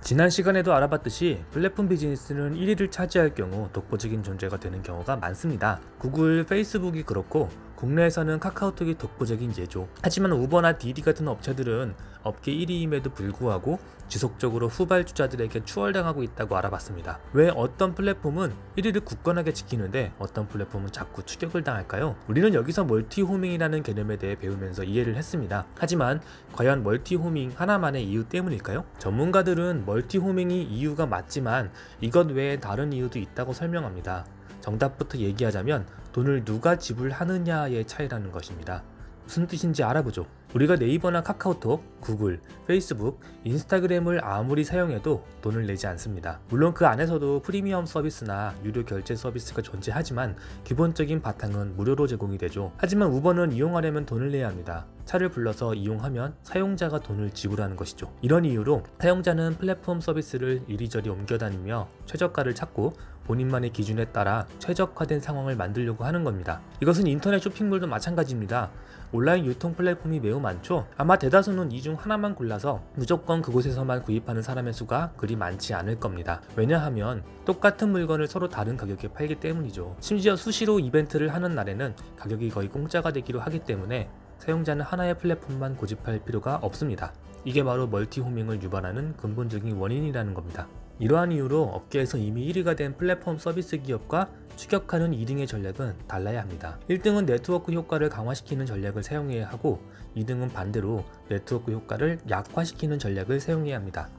지난 시간에도 알아봤듯이 플랫폼 비즈니스는 1위를 차지할 경우 독보적인 존재가 되는 경우가 많습니다. 구글, 페이스북이 그렇고 국내에서는 카카오톡이 독보적인 예죠. 하지만 우버나 디디 같은 업체들은 업계 1위임에도 불구하고 지속적으로 후발주자들에게 추월당하고 있다고 알아봤습니다. 왜 어떤 플랫폼은 1위를 굳건하게 지키는데 어떤 플랫폼은 자꾸 추격을 당할까요? 우리는 여기서 멀티호밍이라는 개념에 대해 배우면서 이해를 했습니다. 하지만 과연 멀티호밍 하나만의 이유 때문일까요? 전문가들은 멀티호밍이 이유가 맞지만 이것 외에 다른 이유도 있다고 설명합니다. 정답부터 얘기하자면 돈을 누가 지불하느냐의 차이라는 것입니다. 무슨 뜻인지 알아보죠. 우리가 네이버나 카카오톡, 구글, 페이스북, 인스타그램을 아무리 사용해도 돈을 내지 않습니다. 물론 그 안에서도 프리미엄 서비스나 유료 결제 서비스가 존재하지만 기본적인 바탕은 무료로 제공이 되죠. 하지만 우버는 이용하려면 돈을 내야 합니다. 차를 불러서 이용하면 사용자가 돈을 지불하는 것이죠. 이런 이유로 사용자는 플랫폼 서비스를 이리저리 옮겨다니며 최저가를 찾고 본인만의 기준에 따라 최적화된 상황을 만들려고 하는 겁니다. 이것은 인터넷 쇼핑몰도 마찬가지입니다. 온라인 유통 플랫폼이 매우 많죠. 아마 대다수는 이 중 하나만 골라서 무조건 그곳에서만 구입하는 사람의 수가 그리 많지 않을 겁니다. 왜냐하면 똑같은 물건을 서로 다른 가격에 팔기 때문이죠. 심지어 수시로 이벤트를 하는 날에는 가격이 거의 공짜가 되기도 하기 때문에 사용자는 하나의 플랫폼만 고집할 필요가 없습니다. 이게 바로 멀티호밍을 유발하는 근본적인 원인이라는 겁니다. 이러한 이유로 업계에서 이미 1위가 된 플랫폼 서비스 기업과 추격하는 2등의 전략은 달라야 합니다. 1등은 네트워크 효과를 강화시키는 전략을 사용해야 하고 2등은 반대로 네트워크 효과를 약화시키는 전략을 사용해야 합니다.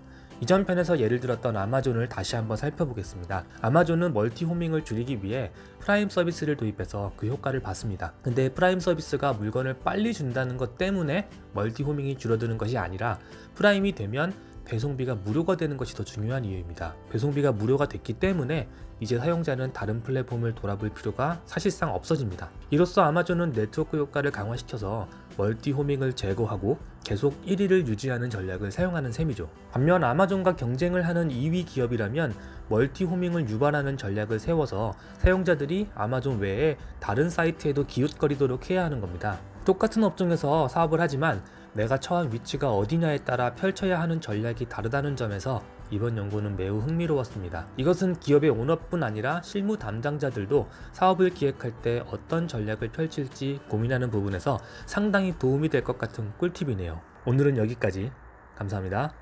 이전 편에서 예를 들었던 아마존을 다시 한번 살펴보겠습니다. 아마존은 멀티호밍을 줄이기 위해 프라임 서비스를 도입해서 그 효과를 봤습니다. 근데 프라임 서비스가 물건을 빨리 준다는 것 때문에 멀티호밍이 줄어드는 것이 아니라 프라임이 되면 배송비가 무료가 되는 것이 더 중요한 이유입니다. 배송비가 무료가 됐기 때문에 이제 사용자는 다른 플랫폼을 돌아볼 필요가 사실상 없어집니다. 이로써 아마존은 네트워크 효과를 강화시켜서 멀티호밍을 제거하고 계속 1위를 유지하는 전략을 사용하는 셈이죠. 반면 아마존과 경쟁을 하는 2위 기업이라면 멀티호밍을 유발하는 전략을 세워서 사용자들이 아마존 외에 다른 사이트에도 기웃거리도록 해야 하는 겁니다. 똑같은 업종에서 사업을 하지만 내가 처한 위치가 어디냐에 따라 펼쳐야 하는 전략이 다르다는 점에서 이번 연구는 매우 흥미로웠습니다. 이것은 기업의 오너뿐 아니라 실무 담당자들도 사업을 기획할 때 어떤 전략을 펼칠지 고민하는 부분에서 상당히 도움이 될 것 같은 꿀팁이네요. 오늘은 여기까지. 감사합니다.